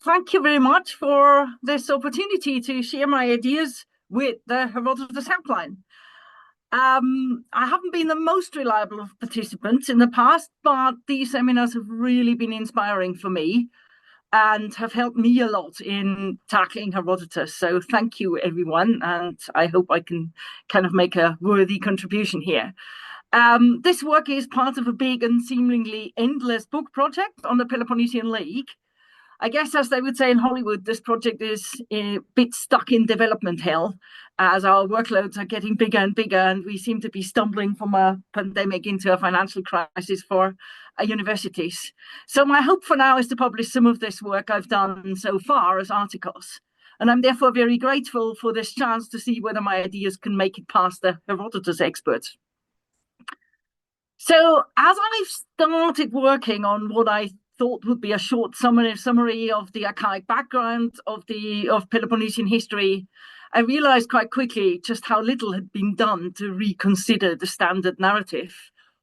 Thank you very much for this opportunity to share my ideas with the Herodotus Helpline. I haven't been the most reliable of participants in the past, but these seminars have really been inspiring for me and have helped me a lot in tackling Herodotus. So thank you, everyone, and I hope I can kind of make a worthy contribution here. This work is part of a big and seemingly endless book project on the Peloponnesian League. I guess, as they would say in Hollywood, this project is a bit stuck in development hell as our workloads are getting bigger and bigger, and we seem to be stumbling from a pandemic into a financial crisis for universities. So my hope for now is to publish some of this work I've done so far as articles. And I'm therefore very grateful for this chance to see whether my ideas can make it past the Herodotus experts. So as I've started working on what I thought would be a short summary of the archaic background of Peloponnesian history, I realized quite quickly just how little had been done to reconsider the standard narrative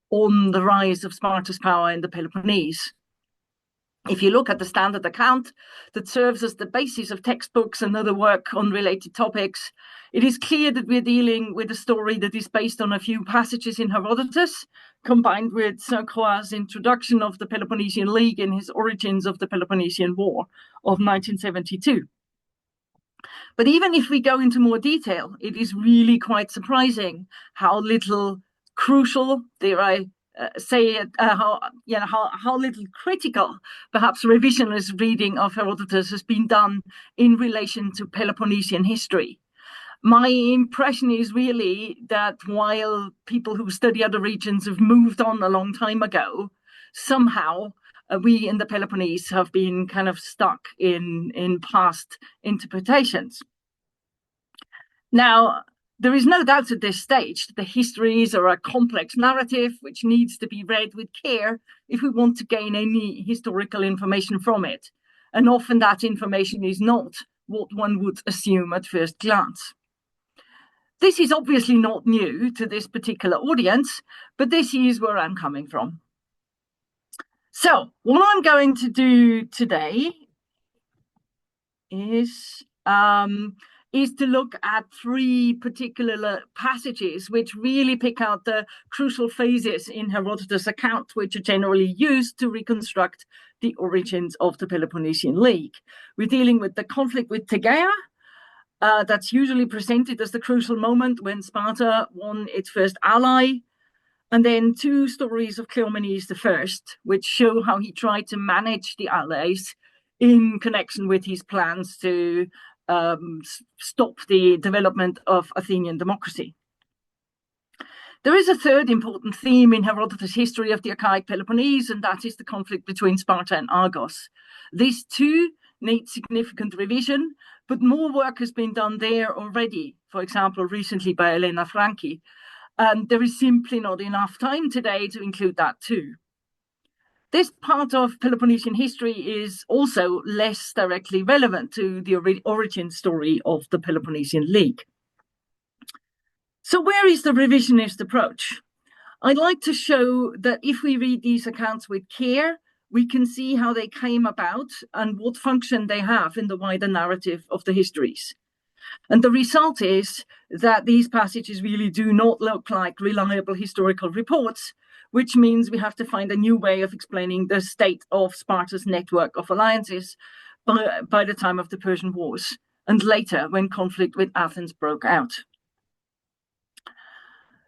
on the rise of Sparta's power in the Peloponnese. If you look at the standard account that serves as the basis of textbooks and other work on related topics, it is clear that we're dealing with a story that is based on a few passages in Herodotus, combined with Saint Croix's introduction of the Peloponnesian League and his origins of the Peloponnesian War of 1972. But even if we go into more detail, it is really quite surprising how little crucial, dare I say it, how little critical, perhaps revisionist reading of Herodotus has been done in relation to Peloponnesian history. My impression is really that while people who study other regions have moved on a long time ago, somehow we in the Peloponnese have been kind of stuck in past interpretations. Now, there is no doubt at this stage that the histories are a complex narrative which needs to be read with care if we want to gain any historical information from it. And often that information is not what one would assume at first glance. This is obviously not new to this particular audience, but this is where I'm coming from. So what I'm going to do today is to look at three particular passages which really pick out the crucial phases in Herodotus' account, which are generally used to reconstruct the origins of the Peloponnesian League. We're dealing with the conflict with Tegea. That's usually presented as the crucial moment when Sparta won its first ally. And then two stories of Cleomenes I, which show how he tried to manage the allies in connection with his plans to stop the development of Athenian democracy. There is a third important theme in Herodotus' history of the archaic Peloponnese, and that is the conflict between Sparta and Argos. These two need significant revision, but more work has been done there already, for example, recently by Elena Franchi. And there is simply not enough time today to include that too. This part of Peloponnesian history is also less directly relevant to the origin story of the Peloponnesian League. So where is the revisionist approach? I'd like to show that if we read these accounts with care, we can see how they came about and what function they have in the wider narrative of the histories. And the result is that these passages really do not look like reliable historical reports, which means we have to find a new way of explaining the state of Sparta's network of alliances by the time of the Persian Wars, and later when conflict with Athens broke out.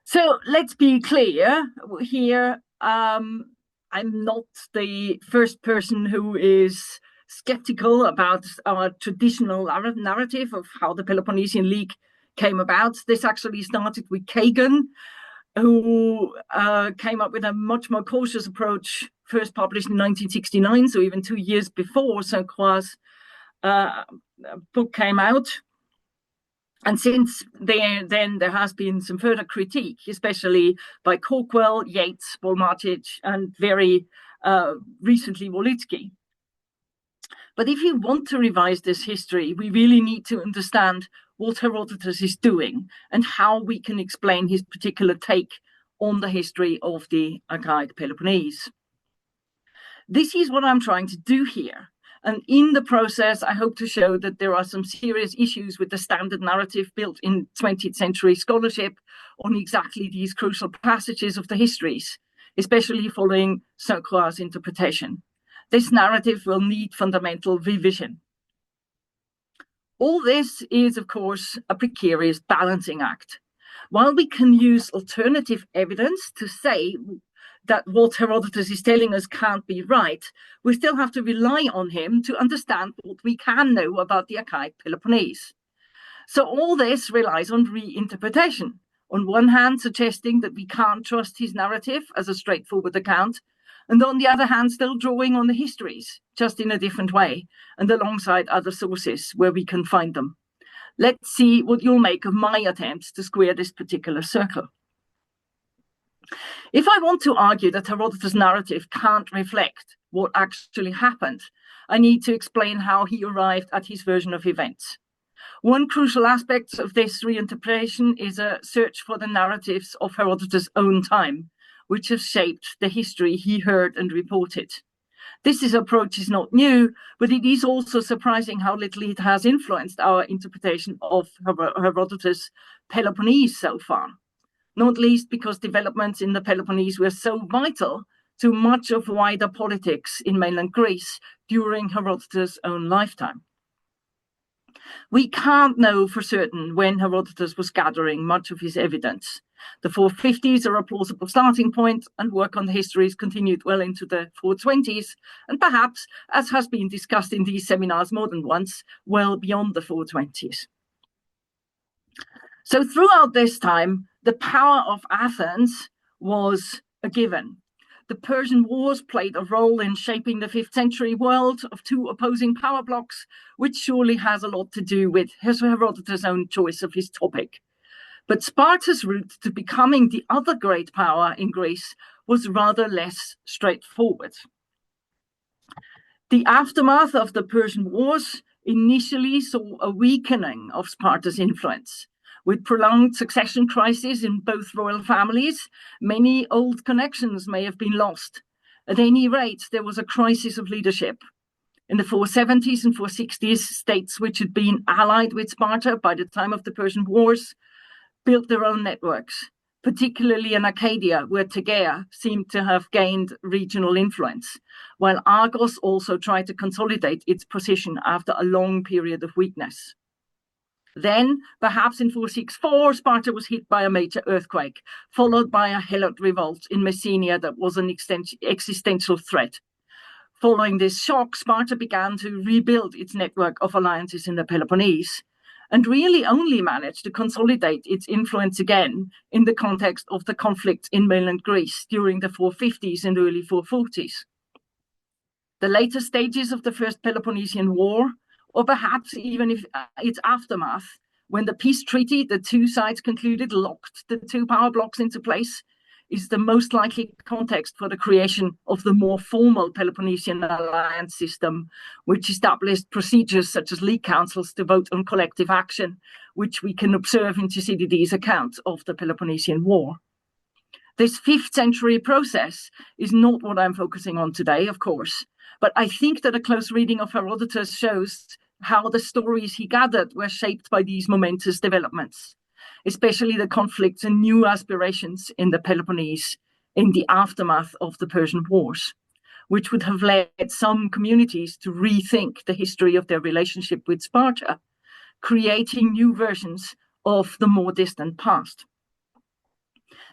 So let's be clear here. I'm not the first person who is skeptical about our traditional narrative of how the Peloponnesian League came about. This actually started with Kagan, who came up with a much more cautious approach, first published in 1969, so even 2 years before Saint Croix's book came out. And since then, there has been some further critique, especially by Corkwell, Yates, Volmatic, and very recently Wolitsky. But if you want to revise this history, we really need to understand what Herodotus is doing and how we can explain his particular take on the history of the archaic Peloponnese. This is what I'm trying to do here. And in the process, I hope to show that there are some serious issues with the standard narrative built in 20th century scholarship on exactly these crucial passages of the histories, especially following Sainte-Croix's interpretation. This narrative will need fundamental revision. All this is, of course, a precarious balancing act. While we can use alternative evidence to say that what Herodotus is telling us can't be right, we still have to rely on him to understand what we can know about the archaic Peloponnese. So all this relies on reinterpretation. On one hand, suggesting that we can't trust his narrative as a straightforward account, and on the other hand, still drawing on the histories, just in a different way, and alongside other sources where we can find them. Let's see what you'll make of my attempts to square this particular circle. If I want to argue that Herodotus' narrative can't reflect what actually happened, I need to explain how he arrived at his version of events. One crucial aspect of this reinterpretation is a search for the narratives of Herodotus' own time, which have shaped the history he heard and reported. This approach is not new, but it is also surprising how little it has influenced our interpretation of Herodotus' Peloponnese so far. Not least because developments in the Peloponnese were so vital to much of wider politics in mainland Greece during Herodotus' own lifetime. We can't know for certain when Herodotus was gathering much of his evidence. The 450s are a plausible starting point, and work on the histories continued well into the 420s, and perhaps, as has been discussed in these seminars more than once, well beyond the 420s. So throughout this time, the power of Athens was a given. The Persian Wars played a role in shaping the 5th century world of two opposing power blocks, which surely has a lot to do with Herodotus' own choice of his topic. But Sparta's route to becoming the other great power in Greece was rather less straightforward. The aftermath of the Persian Wars initially saw a weakening of Sparta's influence. With prolonged succession crises in both royal families, many old connections may have been lost. At any rate, there was a crisis of leadership. In the 470s and 460s, states which had been allied with Sparta by the time of the Persian Wars built their own networks, particularly in Arcadia, where Tegea seemed to have gained regional influence, while Argos also tried to consolidate its position after a long period of weakness. Then, perhaps in 464, Sparta was hit by a major earthquake, followed by a Helot revolt in Messenia that was an existential threat. Following this shock, Sparta began to rebuild its network of alliances in the Peloponnese, and really only managed to consolidate its influence again in the context of the conflicts in mainland Greece during the 450s and early 440s. The later stages of the First Peloponnesian War, or perhaps even if its aftermath, when the peace treaty the two sides concluded locked the two power blocks into place, is the most likely context for the creation of the more formal Peloponnesian alliance system, which established procedures such as league councils to vote on collective action, which we can observe in Thucydides' account of the Peloponnesian War. This 5th century process is not what I'm focusing on today, of course, but I think that a close reading of Herodotus shows how the stories he gathered were shaped by these momentous developments, especially the conflicts and new aspirations in the Peloponnese in the aftermath of the Persian Wars, which would have led some communities to rethink the history of their relationship with Sparta, creating new versions of the more distant past.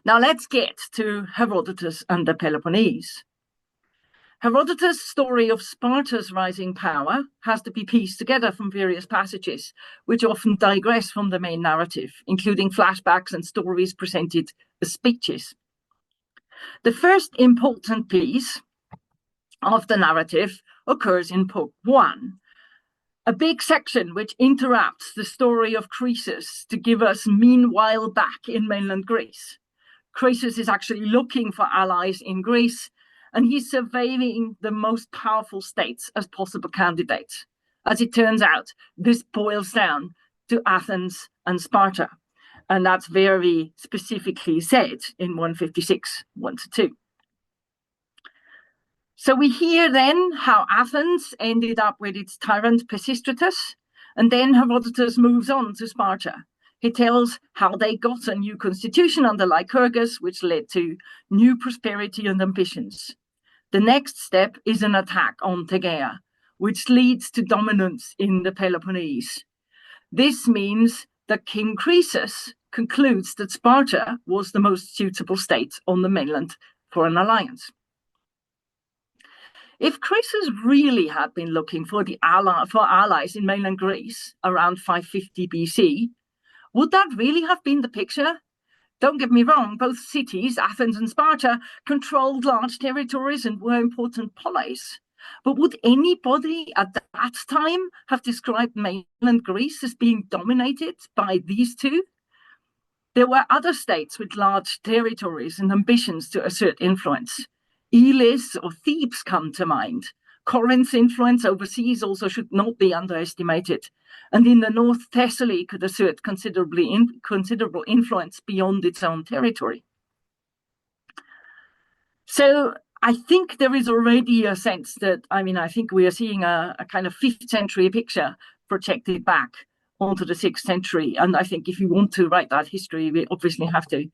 Now let's get to Herodotus and the Peloponnese. Herodotus' story of Sparta's rising power has to be pieced together from various passages, which often digress from the main narrative, including flashbacks and stories presented as speeches. The first important piece of the narrative occurs in Book 1, a big section which interrupts the story of Croesus to give us meanwhile back in mainland Greece. Croesus is actually looking for allies in Greece, and he's surveying the most powerful states as possible candidates. As it turns out, this boils down to Athens and Sparta, and that's very specifically said in 156, 1-2. So we hear then how Athens ended up with its tyrant Pisistratus, and then Herodotus moves on to Sparta. He tells how they got a new constitution under Lycurgus, which led to new prosperity and ambitions. The next step is an attack on Tegea, which leads to dominance in the Peloponnese. This means that King Croesus concludes that Sparta was the most suitable state on the mainland for an alliance. If Croesus really had been looking for allies in mainland Greece around 550 BC, would that really have been the picture? Don't get me wrong, both cities, Athens and Sparta, controlled large territories and were important poleis. But would anybody at that time have described mainland Greece as being dominated by these two? There were other states with large territories and ambitions to assert influence. Elis or Thebes come to mind. Corinth's influence overseas also should not be underestimated. And in the north, Thessaly could assert considerable influence beyond its own territory. So I think there is already a sense that, I think we are seeing a kind of 5th century picture projected back onto the 6th century. And I think if you want to write that history, we obviously have to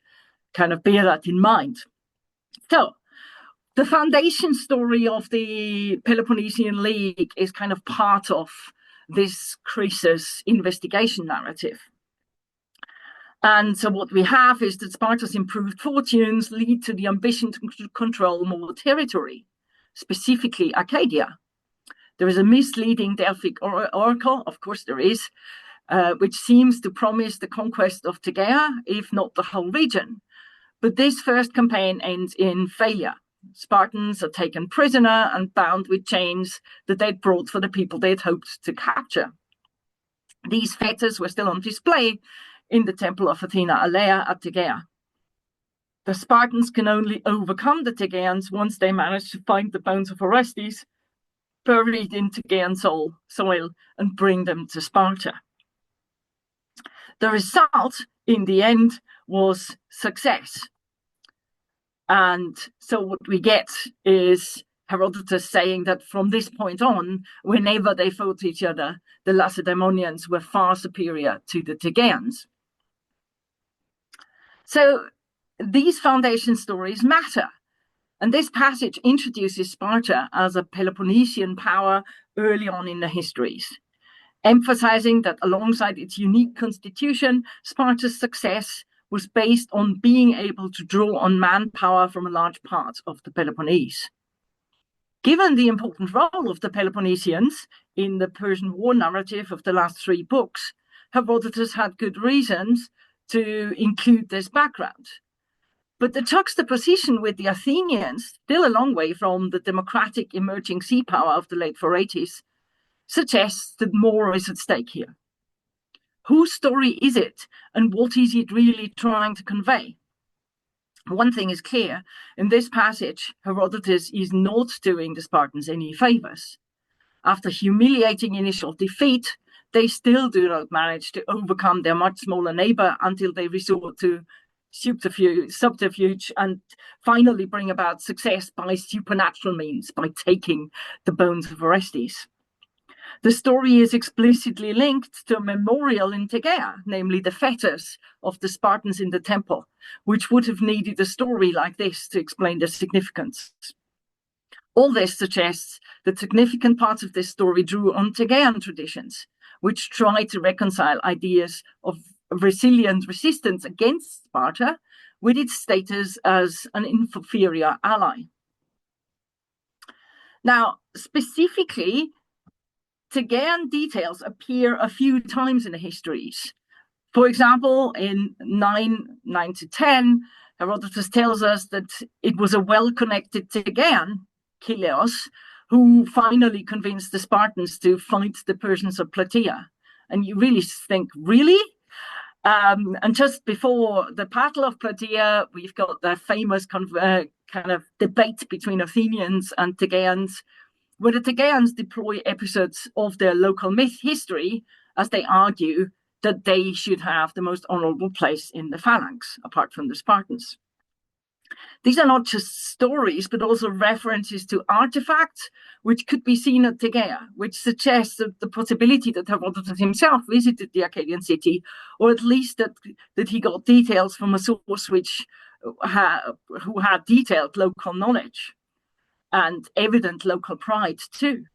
kind of bear that in mind. So the foundation story of the Peloponnesian League is kind of part of this Croesus investigation narrative. And so what we have is that Sparta's improved fortunes lead to the ambition to control more territory, specifically Arcadia. There is a misleading Delphic oracle, of course there is, which seems to promise the conquest of Tegea, if not the whole region. But this first campaign ends in failure. Spartans are taken prisoner and bound with chains that they'd brought for the people they'd hoped to capture. These fetters were still on display in the temple of Athena Alea at Tegea. The Spartans can only overcome the Tegeans once they manage to find the bones of Orestes buried in Tegean soil and bring them to Sparta. The result, in the end, was success. And so what we get is Herodotus saying that from this point on, whenever they fought each other, the Lacedaemonians were far superior to the Tegeans. So these foundation stories matter. And this passage introduces Sparta as a Peloponnesian power early on in the histories, emphasizing that alongside its unique constitution, Sparta's success was based on being able to draw on manpower from a large part of the Peloponnese. Given the important role of the Peloponnesians in the Persian War narrative of the last 3 books, Herodotus had good reasons to include this background. But the juxtaposition with the Athenians, still a long way from the democratic emerging sea power of the late 480s, suggests that more is at stake here. Whose story is it, and what is it really trying to convey? One thing is clear, in this passage, Herodotus is not doing the Spartans any favors. After humiliating initial defeat, they still do not manage to overcome their much smaller neighbor until they resort to subterfuge and finally bring about success by supernatural means, by taking the bones of Orestes. The story is explicitly linked to a memorial in Tegea, namely the fetters of the Spartans in the temple, which would have needed a story like this to explain their significance. All this suggests that significant parts of this story drew on Tegean traditions, which try to reconcile ideas of resilient resistance against Sparta with its status as an inferior ally. Now, specifically, Tegean details appear a few times in the histories. For example, in 9-10, Herodotus tells us that it was a well-connected Tegean, Kileos, who finally convinced the Spartans to fight the Persians of Plataea. And you really think, really? And just before the Battle of Plataea, we've got the famous kind of debate between Athenians and Tegeans, where the Tegeans deploy episodes of their local myth history as they argue that they should have the most honorable place in the phalanx, apart from the Spartans. These are not just stories, but also references to artifacts, which could be seen at Tegea, which suggests the possibility that Herodotus himself visited the Arcadian city, or at least that he got details from a source who had detailed local knowledge and evident local pride too.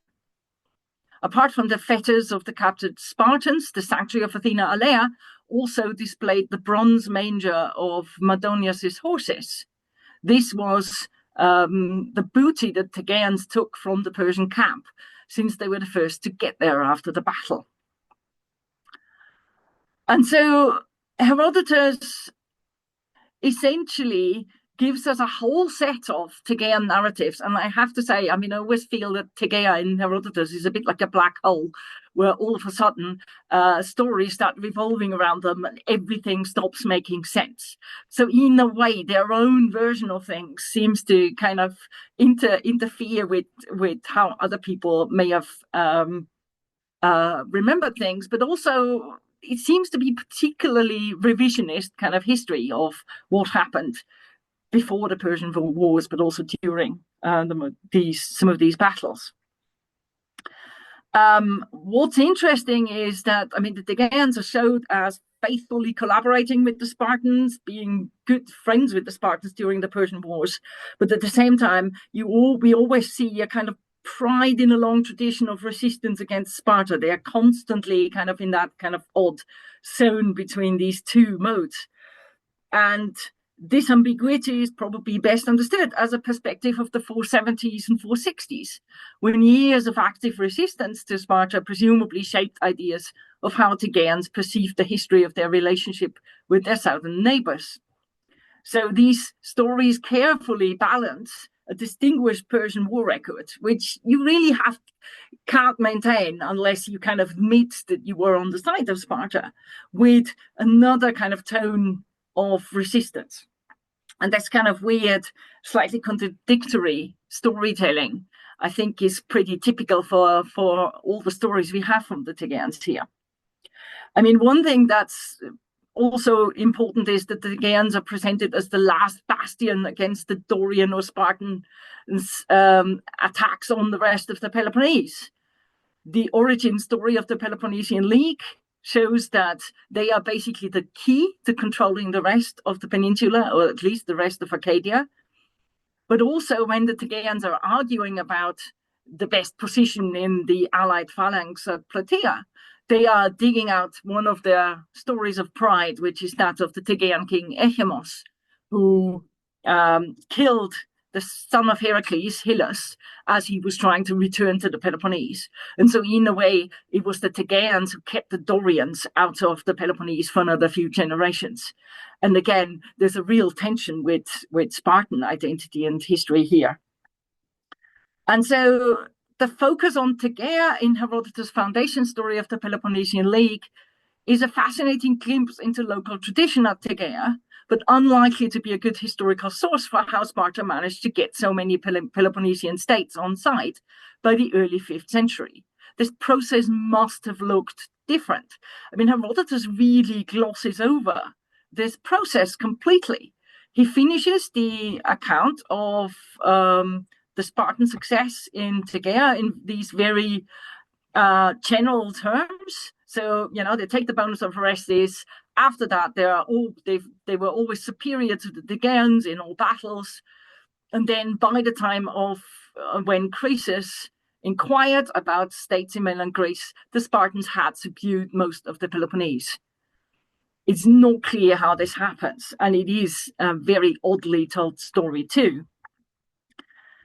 Apart from the fetters of the captured Spartans, the sanctuary of Athena Alea also displayed the bronze manger of Madonius's horses. This was the booty that Tegeans took from the Persian camp, since they were the first to get there after the battle. And so Herodotus essentially gives us a whole set of Tegean narratives. And I have to say, I always feel that Tegea in Herodotus is a bit like a black hole, where all of a sudden stories start revolving around them and everything stops making sense. So in a way, their own version of things seems to kind of interfere with how other people may have remembered things, but also it seems to be particularly revisionist kind of history of what happened before the Persian Wars, but also during some of these battles. What's interesting is that, the Tegeans are showed as faithfully collaborating with the Spartans, being good friends with the Spartans during the Persian Wars. But at the same time, we always see a kind of pride in a long tradition of resistance against Sparta. They are constantly kind of in that kind of odd zone between these two modes. And this ambiguity is probably best understood as a perspective of the 470s and 460s, when years of active resistance to Sparta presumably shaped ideas of how Tegeans perceived the history of their relationship with their southern neighbors. So these stories carefully balance a distinguished Persian war record, which you really can't maintain unless you kind of admit that you were on the side of Sparta, with another kind of tone of resistance. And that's kind of weird, slightly contradictory storytelling, I think, is pretty typical for all the stories we have from the Tegeans here. One thing that's also important is that the Tegeans are presented as the last bastion against the Dorian or Spartan attacks on the rest of the Peloponnese. The origin story of the Peloponnesian League shows that they are basically the key to controlling the rest of the peninsula, or at least the rest of Arcadia. But also when the Tegeans are arguing about the best position in the allied phalanx at Plataea, they are digging out one of their stories of pride, which is that of the Tegean king Echemos, who killed the son of Heracles, Hylas, as he was trying to return to the Peloponnese. And so in a way, it was the Tegeans who kept the Dorians out of the Peloponnese for another few generations. And again, there's a real tension with Spartan identity and history here. And so the focus on Tegea in Herodotus' foundation story of the Peloponnesian League is a fascinating glimpse into local tradition at Tegea, but unlikely to be a good historical source for how Sparta managed to get so many Peloponnesian states on side by the early 5th century. This process must have looked different. Herodotus really glosses over this process completely. He finishes the account of the Spartan success in Tegea in these very general terms. So, they take the bonus of Orestes. After that, they were always superior to the Tegeans in all battles. And then by the time of when Croesus inquired about states in mainland Greece, the Spartans had subdued most of the Peloponnese. It's not clear how this happens, and it is a very oddly told story too.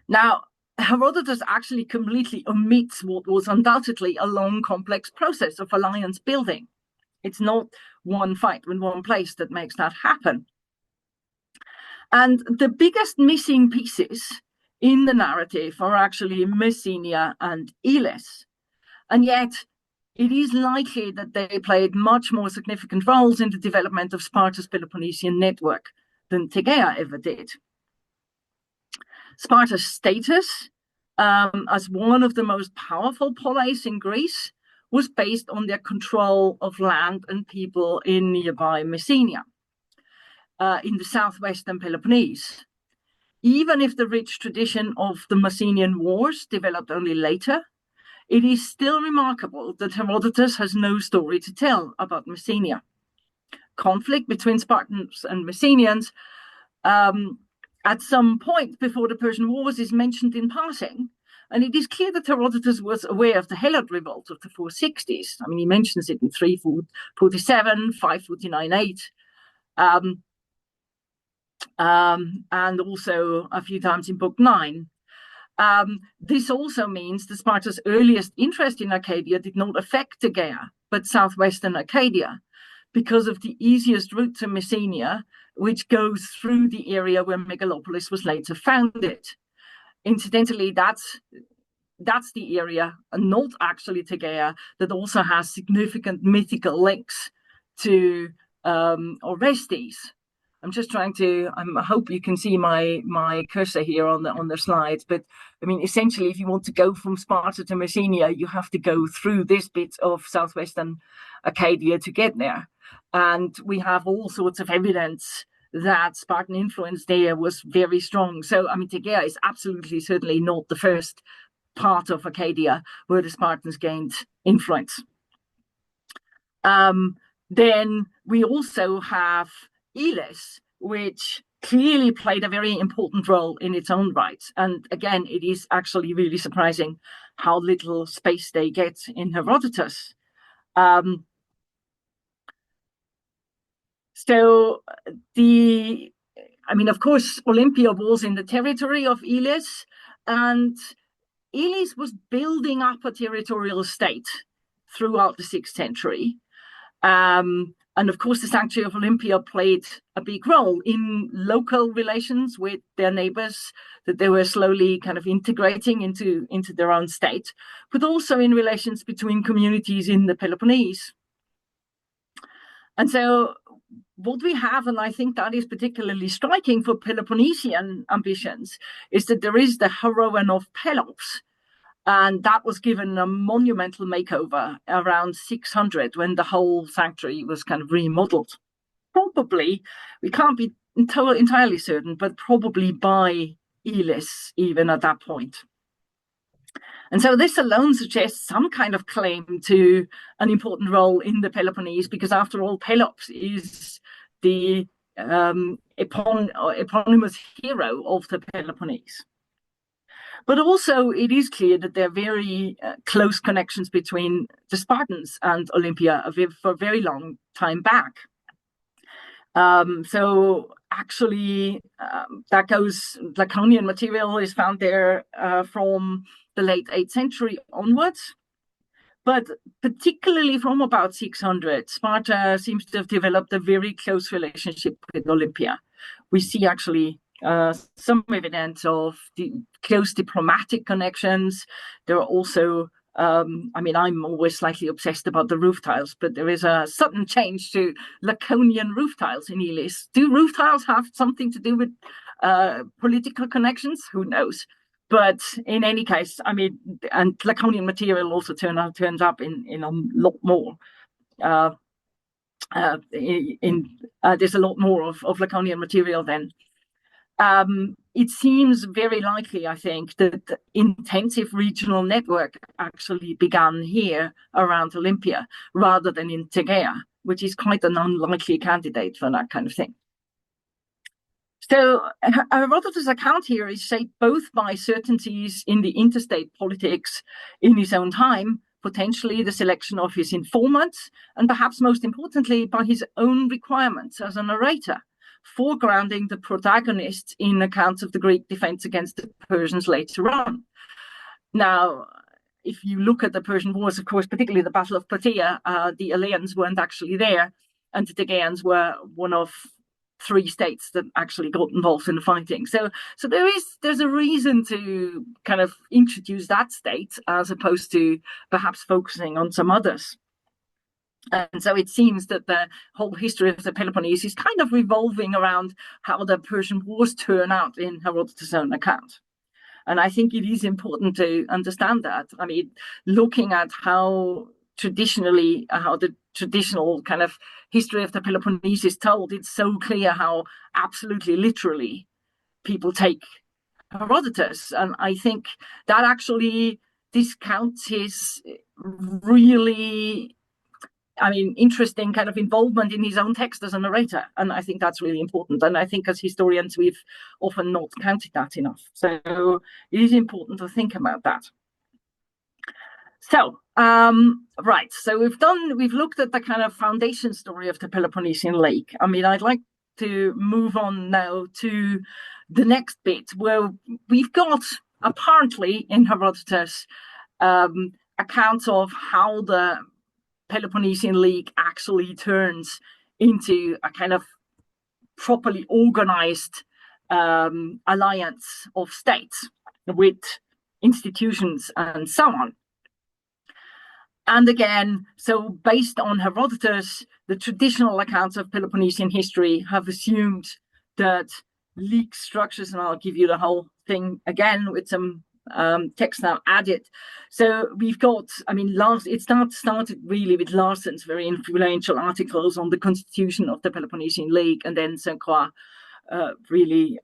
Now, Herodotus actually completely omits what was undoubtedly a long, complex process of alliance building. It's not one fight in one place that makes that happen. And the biggest missing pieces in the narrative are actually Messenia and Elis. And yet, it is likely that they played much more significant roles in the development of Sparta's Peloponnesian network than Tegea ever did. Sparta's status as one of the most powerful poleis in Greece was based on their control of land and people in nearby Messenia, in the southwestern Peloponnese. even if the rich tradition of the Messenian Wars developed only later, it is still remarkable that Herodotus has no story to tell about Messenia. Conflict between Spartans and Messenians at some point before the Persian Wars is mentioned in passing. And it is clear that Herodotus was aware of the Helot revolt of the 460s. I mean, he mentions it in 347, 549, 8. And also a few times in Book 9. This also means that Sparta's earliest interest in Arcadia did not affect Tegea, but southwestern Arcadia, because of the easiest route to Messenia, which goes through the area where Megalopolis was later founded. Incidentally, that's the area, and not actually Tegea, that also has significant mythical links to Orestes. I'm just trying to. I hope you can see my cursor here on the slides. But I mean, essentially, if you want to go from Sparta to Messenia, you have to go through this bit of southwestern Arcadia to get there. And we have all sorts of evidence that Spartan influence there was very strong. So, I mean, Tegea is absolutely certainly not the first part of Arcadia where the Spartans gained influence. Then we also have Elis, which clearly played a very important role in its own right. And again, it is actually really surprising how little space they get in Herodotus. Of course, Olympia was in the territory of Elis, and Elis was building up a territorial state throughout the 6th century. And of course, the sanctuary of Olympia played a big role in local relations with their neighbors that they were slowly kind of integrating into their own state, but also in relations between communities in the Peloponnese. And so what we have, and I think that is particularly striking for Peloponnesian ambitions, is that there is the Heroine of Pelops, and that was given a monumental makeover around 600 when the whole sanctuary was kind of remodeled. Probably, we can't be entirely certain, but probably by Elis even at that point. And so this alone suggests some kind of claim to an important role in the Peloponnese, because after all, Pelops is the eponymous hero of the Peloponnese. But also, it is clear that there are very close connections between the Spartans and Olympia for a very long time back. So actually, that goes, Laconian material is found there from the late 8th century onwards. But particularly from about 600, Sparta seems to have developed a very close relationship with Olympia. We see actually some evidence of the close diplomatic connections. There are also, I'm always slightly obsessed about the roof tiles, but there is a sudden change to Laconian roof tiles in Elis. Do roof tiles have something to do with political connections? Who knows? But in any case, and Laconian material also turns up in a lot more. There's a lot more of Laconian material then. It seems very likely, I think, that the intensive regional network actually began here around Olympia rather than in Tegea, which is quite an unlikely candidate for that kind of thing. So Herodotus' account here is shaped both by certainties in the interstate politics in his own time, potentially the selection of his informants, and perhaps most importantly, by his own requirements as a narrator, foregrounding the protagonists in accounts of the Greek defense against the Persians later on. Now, if you look at the Persian Wars, of course, particularly the Battle of Plataea, the Eleans weren't actually there, and the Tegeans were one of 3 states that actually got involved in the fighting. So there's a reason to kind of introduce that state as opposed to perhaps focusing on some others. And so it seems that the whole history of the Peloponnese is kind of revolving around how the Persian Wars turn out in Herodotus' own account. And I think it is important to understand that. I mean, looking at how the traditional kind of history of the Peloponnese is told, it's so clear how absolutely literally people take Herodotus. And I think that actually discounts his really, interesting kind of involvement in his own text as a narrator. And I think that's really important. And I think as historians, we've often not counted that enough. So it is important to think about that. So, right. So we've looked at the kind of foundation story of the Peloponnesian Lake. I'd like to move on now to the next bit where we've got, apparently in Herodotus, accounts of how the Peloponnesian League actually turns into a kind of properly organized alliance of states with institutions and so on. And again, so based on Herodotus, the traditional accounts of Peloponnesian history have assumed that league structures, and I'll give you the whole thing again with some text now added. So we've got, it started really with Larsen's very influential articles on the constitution of the Peloponnesian League, and then St. Croix really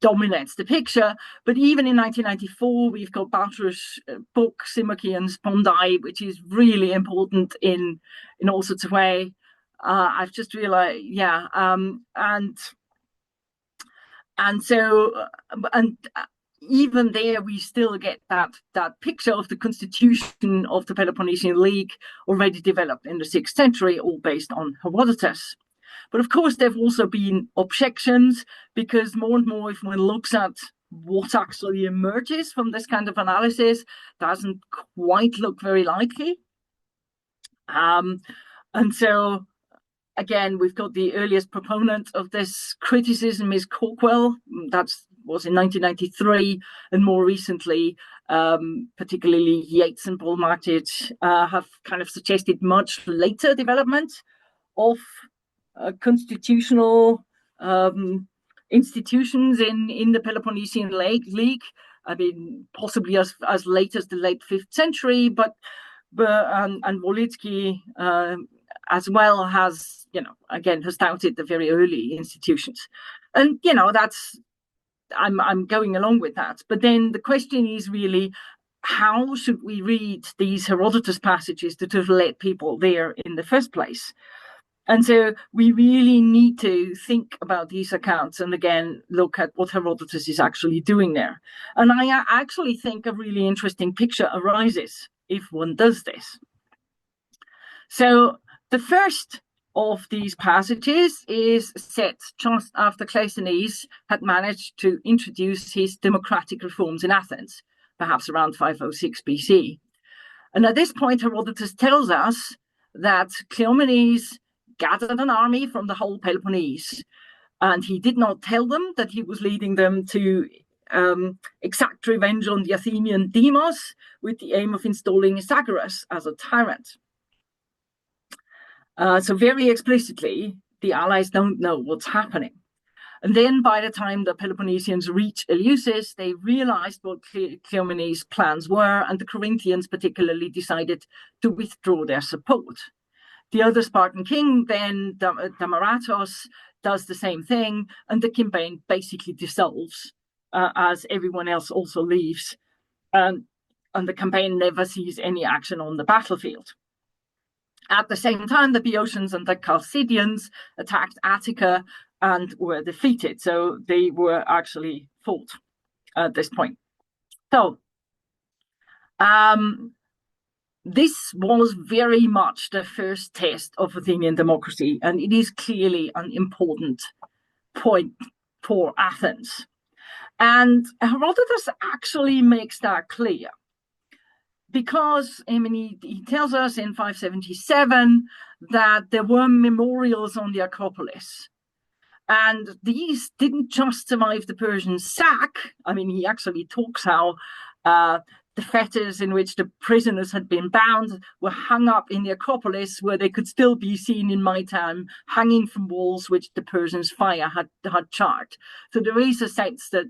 dominates the picture. But even in 1994, we've got Baltrus's book, Simokian's Pondi, which is really important in all sorts of ways. I've just realized, even there, we still get that picture of the constitution of the Peloponnesian League already developed in the 6th century, all based on Herodotus. But of course, there have also been objections, because more and more, if one looks at what actually emerges from this kind of analysis, doesn't quite look very likely. And so, again, we've got the earliest proponent of this criticism is Corkwell. That was in 1993, and more recently, particularly Yates and Paul Martich have kind of suggested much later development of constitutional institutions in the Peloponnesian League. Possibly as late as the late 5th century, but Bluesky as well has, has doubted the very early institutions. And, that's, I'm going along with that. But then the question is really, how should we read these Herodotus passages that have led people there in the first place? And so we really need to think about these accounts and, again, look at what Herodotus is actually doing there. And I actually think a really interesting picture arises if one does this. So the first of these passages is set just after Cleisthenes had managed to introduce his democratic reforms in Athens, perhaps around 506 BC. And at this point, Herodotus tells us that Cleomenes gathered an army from the whole Peloponnese, and he did not tell them that he was leading them to exact revenge on the Athenian demos with the aim of installing Isagoras as a tyrant. So very explicitly, the allies don't know what's happening. And then by the time the Peloponnesians reach Eleusis, they realized what Cleomenes' plans were, and the Corinthians particularly decided to withdraw their support. The other Spartan king, then Damaratos, does the same thing, and the campaign basically dissolves as everyone else also leaves. And the campaign never sees any action on the battlefield. At the same time, the Boeotians and the Chalcidians attacked Attica and were defeated. So they were actually fought at this point. So this was very much the first test of Athenian democracy, and it is clearly an important point for Athens. And Herodotus actually makes that clear, because he tells us in 577 that there were memorials on the Acropolis. And these didn't just survive the Persian sack. He actually talks how the fetters in which the prisoners had been bound were hung up in the Acropolis, where they could still be seen in my time, hanging from walls which the Persians' fire had charred. So there is a sense that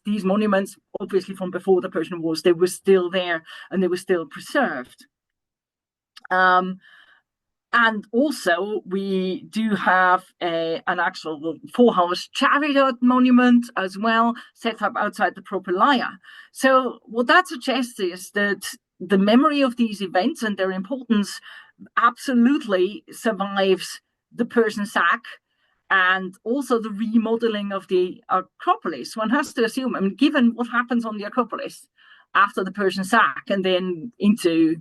these monuments, obviously from before the Persian Wars, they were still there and they were still preserved. And also, we do have an actual four-horse chariot monument as well, set up outside the Propylaea. So what that suggests is that the memory of these events and their importance absolutely survives the Persian sack and also the remodeling of the Acropolis. One has to assume, I mean, given what happens on the Acropolis after the Persian sack and then into,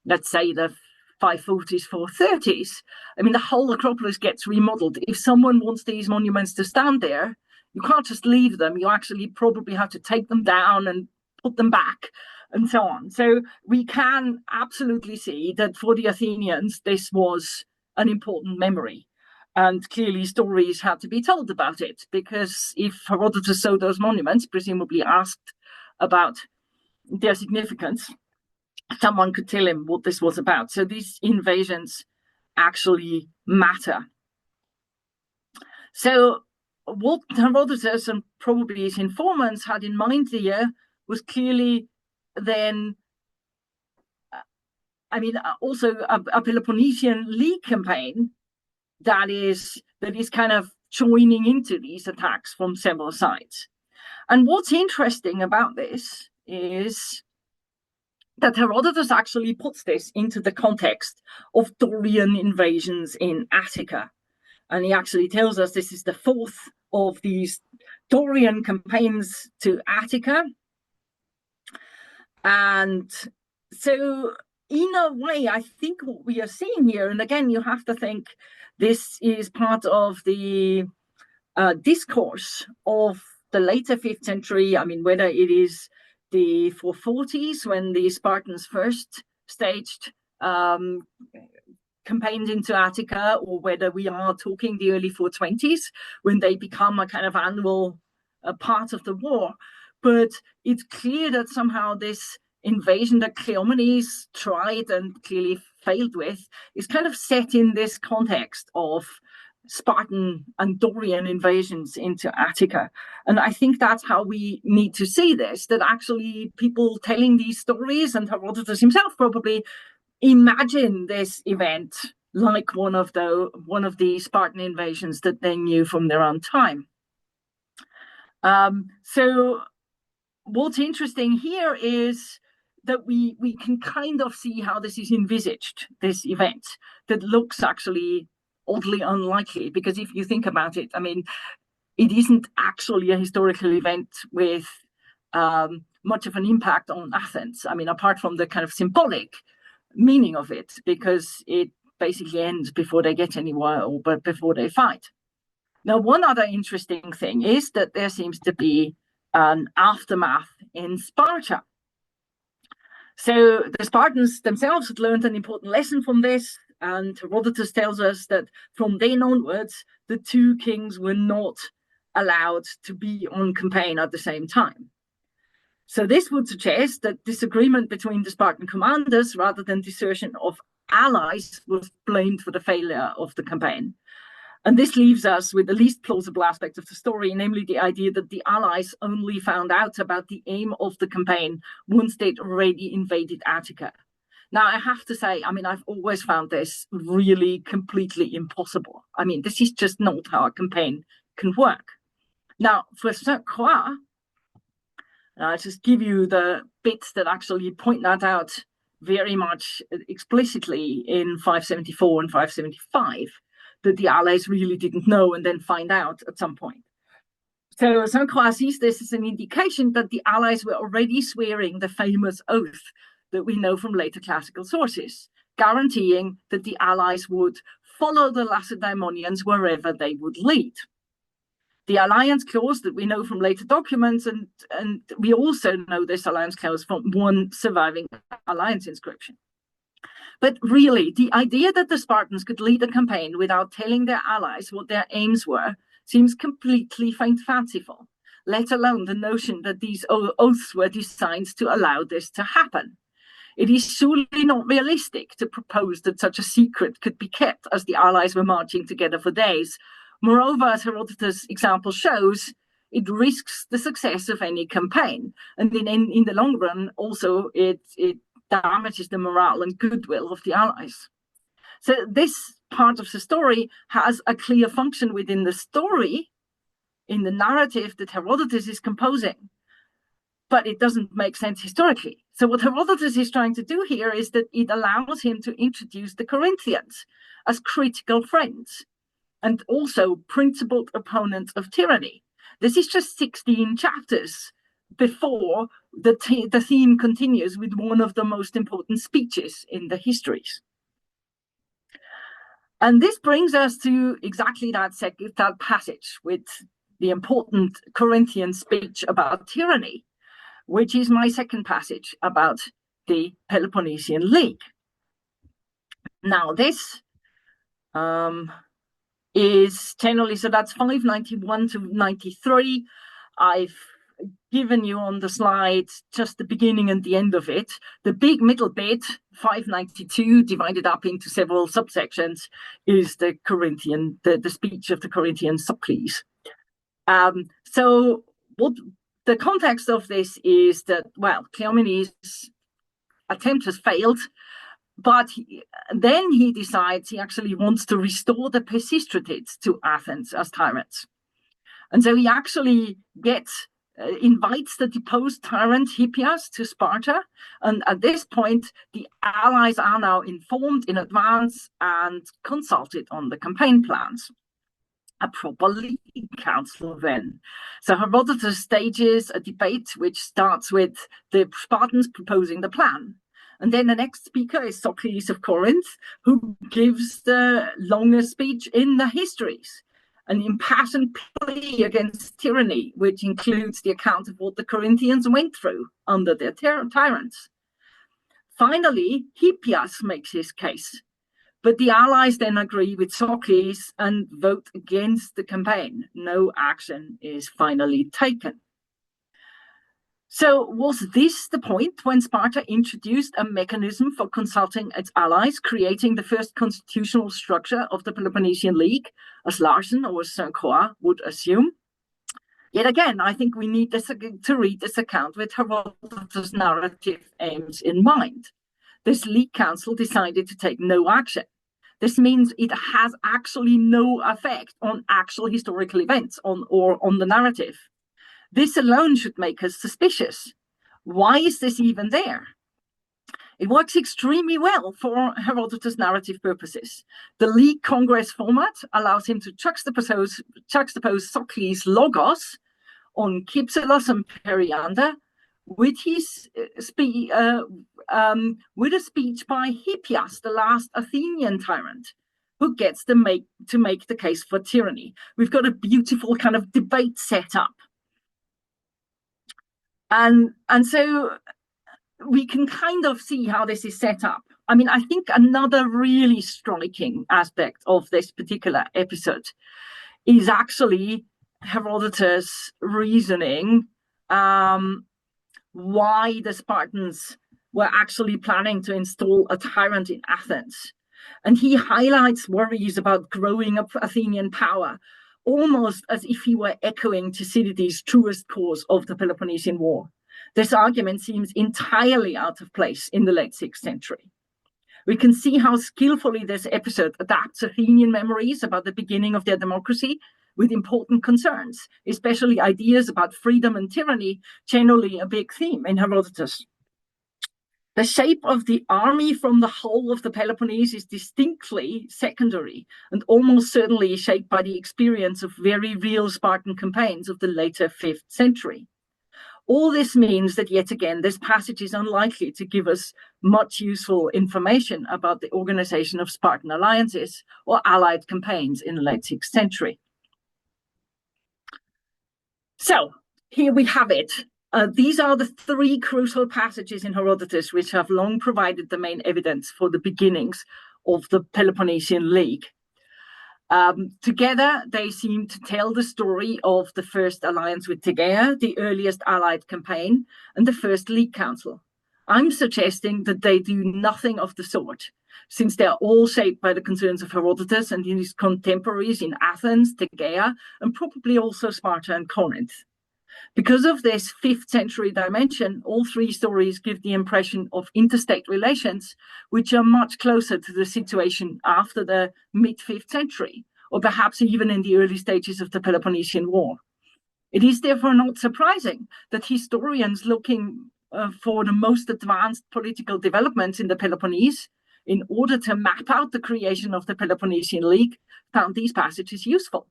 let's say, the 540s, 430s, I mean, the whole Acropolis gets remodeled. If someone wants these monuments to stand there, you can't just leave them. You actually probably have to take them down and put them back and so on. So we can absolutely see that for the Athenians, this was an important memory. And clearly stories had to be told about it, because if Herodotus saw those monuments, presumably asked about their significance, someone could tell him what this was about. So these invasions actually matter. So what Herodotus and probably his informants had in mind here was clearly then, also a Peloponnesian League campaign that is kind of joining into these attacks from several sides. And what's interesting about this is that Herodotus actually puts this into the context of Dorian invasions in Attica. And he actually tells us this is the fourth of these Dorian campaigns to Attica. And so, in a way, I think what we are seeing here, and again, you have to think this is part of the discourse of the later 5th century. I mean, whether it is the 440s when the Spartans first staged campaigns into Attica, or whether we are talking the early 420s when they become a kind of annual part of the war. But it's clear that somehow this invasion that Cleomenes tried and clearly failed with is kind of set in this context of Spartan and Dorian invasions into Attica. And I think that's how we need to see this, that actually people telling these stories, and Herodotus himself probably imagine this event like one of the Spartan invasions that they knew from their own time. So what's interesting here is that we can kind of see how this is envisaged, this event that looks actually oddly unlikely, because if you think about it, I mean, it isn't actually a historical event with much of an impact on Athens. I mean, apart from the kind of symbolic meaning of it, because it basically ends before they get anywhere, but before they fight. Now, one other interesting thing is that there seems to be an aftermath in Sparta. So the Spartans themselves had learned an important lesson from this, and Herodotus tells us that from then onwards, the two kings were not allowed to be on campaign at the same time. So this would suggest that disagreement between the Spartan commanders rather than desertion of allies was blamed for the failure of the campaign. And this leaves us with the least plausible aspect of the story, namely the idea that the allies only found out about the aim of the campaign once they'd already invaded Attica. Now, I have to say, I mean, I've always found this really completely impossible. I mean, this is just not how a campaign can work. Now, for St. Croix, I'll just give you the bits that actually point that out very much explicitly in 574 and 575, that the allies really didn't know and then find out at some point. So St. Croix sees this as an indication that the allies were already swearing the famous oath that we know from later classical sources, guaranteeing that the allies would follow the Lacedaemonians wherever they would lead. The alliance clause that we know from later documents, and we also know this alliance clause from one surviving alliance inscription. But really, the idea that the Spartans could lead a campaign without telling their allies what their aims were seems completely fanciful, let alone the notion that these oaths were designed to allow this to happen. It is surely not realistic to propose that such a secret could be kept as the allies were marching together for days. Moreover, as Herodotus' example shows, it risks the success of any campaign. And in the long run, also, it damages the morale and goodwill of the allies. So this part of the story has a clear function within the story, in the narrative that Herodotus is composing, but it doesn't make sense historically. So what Herodotus is trying to do here is that it allows him to introduce the Corinthians as critical friends and also principled opponents of tyranny. This is just 16 chapters before the theme continues with one of the most important speeches in the histories. And this brings us to exactly that passage with the important Corinthian speech about tyranny, which is my second passage about the Peloponnesian League. Now, this is generally, so that's 591 to 93. I've given you on the slide just the beginning and the end of it. The big middle bit, 592, divided up into several subsections, is the speech of the Corinthian Sophocles. So what the context of this is that, well, Cleomenes' attempt has failed, but then he decides he actually wants to restore the Pisistratids to Athens as tyrants. And so he actually invites the deposed tyrant Hippias to Sparta. And at this point, the allies are now informed in advance and consulted on the campaign plans. A proper league council then. So Herodotus stages a debate which starts with the Spartans proposing the plan. And then the next speaker is Sophocles of Corinth, who gives the longest speech in the histories, an impassioned plea against tyranny, which includes the account of what the Corinthians went through under their tyrants. Finally, Hippias makes his case, but the allies then agree with Sophocles and vote against the campaign. No action is finally taken. So was this the point when Sparta introduced a mechanism for consulting its allies, creating the first constitutional structure of the Peloponnesian League, as Larsen or Saint-Croix would assume? Yet again, I think we need to read this account with Herodotus' narrative aims in mind. This League Council decided to take no action. This means it has actually no effect on actual historical events or on the narrative. This alone should make us suspicious. Why is this even there? It works extremely well for Herodotus' narrative purposes. The League Congress format allows him to juxtapose Sophocles' logos on Cypselus and Periander with a speech by Hippias, the last Athenian tyrant, who gets to make the case for tyranny. We've got a beautiful kind of debate set up. And so we can kind of see how this is set up. I mean, I think another really striking aspect of this particular episode is actually Herodotus' reasoning why the Spartans were actually planning to install a tyrant in Athens. And he highlights worries about growing up Athenian power, almost as if he were echoing Thucydides' truest cause of the Peloponnesian War. This argument seems entirely out of place in the late 6th century. We can see how skillfully this episode adapts Athenian memories about the beginning of their democracy with important concerns, especially ideas about freedom and tyranny, generally a big theme in Herodotus. The shape of the army from the whole of the Peloponnese is distinctly secondary and almost certainly shaped by the experience of very real Spartan campaigns of the later 5th century. All this means that, yet again, this passage is unlikely to give us much useful information about the organization of Spartan alliances or allied campaigns in the late 6th century. So, here we have it. These are the three crucial passages in Herodotus which have long provided the main evidence for the beginnings of the Peloponnesian League. Together, they seem to tell the story of the first alliance with Tegea, the earliest allied campaign, and the first League Council. I'm suggesting that they do nothing of the sort, since they're all shaped by the concerns of Herodotus and his contemporaries in Athens, Tegea, and probably also Sparta and Corinth. Because of this 5th century dimension, all three stories give the impression of interstate relations, which are much closer to the situation after the mid-5th century, or perhaps even in the early stages of the Peloponnesian War. It is therefore not surprising that historians looking for the most advanced political developments in the Peloponnese, in order to map out the creation of the Peloponnesian League, found these passages useful.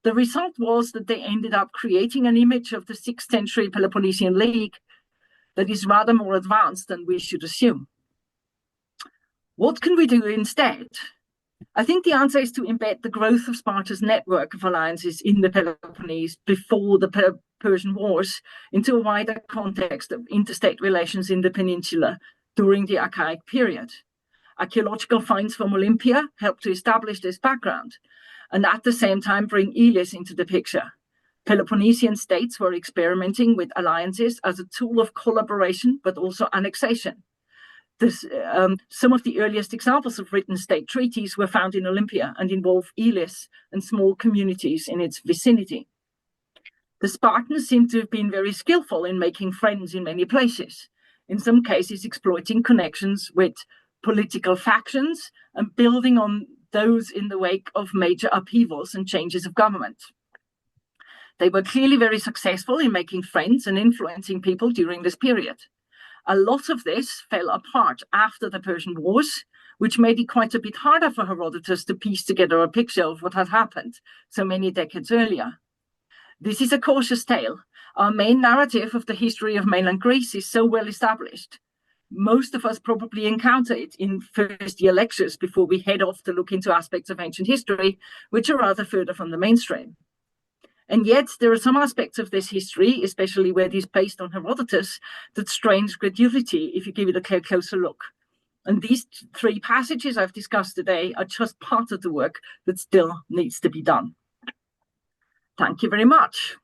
The result was that they ended up creating an image of the 6th century Peloponnesian League that is rather more advanced than we should assume. What can we do instead? I think the answer is to embed the growth of Sparta's network of alliances in the Peloponnese before the Persian Wars into a wider context of interstate relations in the peninsula during the Archaic period. Archaeological finds from Olympia helped to establish this background, and at the same time bring Elis into the picture. Peloponnesian states were experimenting with alliances as a tool of collaboration, but also annexation. Some of the earliest examples of written state treaties were found in Olympia and involve Elis and small communities in its vicinity. The Spartans seem to have been very skillful in making friends in many places, in some cases exploiting connections with political factions and building on those in the wake of major upheavals and changes of government. They were clearly very successful in making friends and influencing people during this period. A lot of this fell apart after the Persian Wars, which made it quite a bit harder for Herodotus to piece together a picture of what had happened so many decades earlier. This is a cautious tale. Our main narrative of the history of mainland Greece is so well established. Most of us probably encounter it in first-year lectures before we head off to look into aspects of ancient history, which are rather further from the mainstream. And yet, there are some aspects of this history, especially where it is based on Herodotus, that strains credulity if you give it a closer look. And these 3 passages I've discussed today are just part of the work that still needs to be done. Thank you very much.